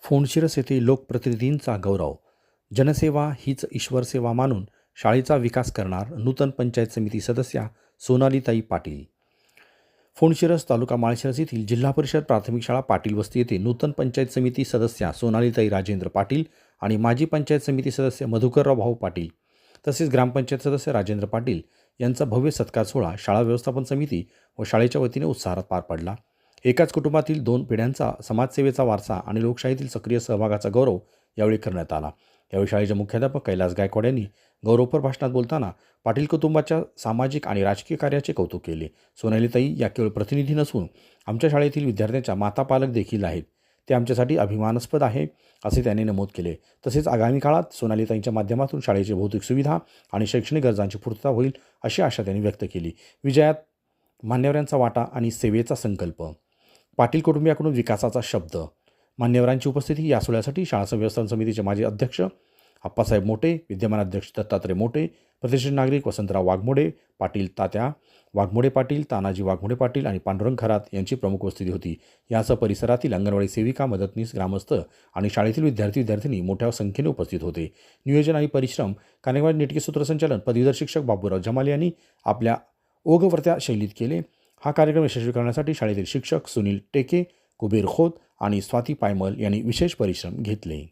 फोंडशिरस येथे लोकप्रतिनिधींचा गौरव. जनसेवा हीच ईश्वरसेवा मानून शाळेचा विकास करणार नूतन पंचायत समिती सदस्या सोनालीताई पाटील. फोंडशिरस तालुका माळशिरस येथील जिल्हा परिषद प्राथमिक शाळा पाटील वस्ती येथे नूतन पंचायत समिती सदस्या सोनालीताई राजेंद्र पाटील आणि माजी पंचायत समिती सदस्य मधुकरराव भाऊ पाटील तसेच ग्रामपंचायत सदस्य राजेंद्र पाटील यांचा भव्य सत्कार सोहळा शाळा व्यवस्थापन समिती व शाळेच्या वतीने उत्साहात पार पडला. एकाच कुटुंबातील 2 पिढ्यांचा समाजसेवेचा वारसा आणि लोकशाहीतील सक्रिय सहभागाचा गौरव यावेळी करण्यात आला. यावेळी शाळेचे मुख्याध्यापक कैलास गायकवाड यांनी गौरवपर भाषणात बोलताना पाटील कुटुंबाच्या सामाजिक आणि राजकीय कार्याचे कौतुक केले. सोनालीताई या केवळ प्रतिनिधी नसून आमच्या शाळेतील विद्यार्थ्यांच्या माता पालक देखील आहेत. ते आमच्यासाठी अभिमानास्पद आहे असे त्यांनी नमूद केले. तसेच आगामी काळात सोनालीताईंच्या माध्यमातून शाळेची भौतिक सुविधा आणि शैक्षणिक गरजांची पूर्तता होईल अशी आशा त्यांनी व्यक्त केली. विजयात मान्यवरांचा वाटा आणि सेवेचा संकल्प. पाटील कुटुंबियाकडून विकासाचा शब्द. मान्यवरांची उपस्थिती या सोहळ्यासाठी शाळा व्यवस्थापन समितीचे माजी अध्यक्ष आप्पासाहेब मोटे, विद्यमान अध्यक्ष दत्तात्रय मोटे, प्रतिष्ठित नागरिक वसंतराव वाघमोडे पाटील, तात्या वाघमोडे पाटील, तानाजी वाघमोडे पाटील आणि पांडुरंग खरात यांची प्रमुख उपस्थिती होती. यासह परिसरातील अंगणवाडी सेविका, मदतनीस, ग्रामस्थ आणि शाळेतील विद्यार्थी मोठ्या संख्येने उपस्थित होते. नियोजन आणि परिश्रम. कार्यक्रमाचे नेटके सूत्रसंचालन पदवीधर शिक्षक बाबूराव जमाल यांनी आपल्या ओघवरत्या शैलीत केले. हा कार्यक्रम यशस्वी करण्यासाठी शाळेतील शिक्षक सुनील टेके, कुबेर खोत आणि स्वाती पायमल यांनी विशेष परिश्रम घेतले.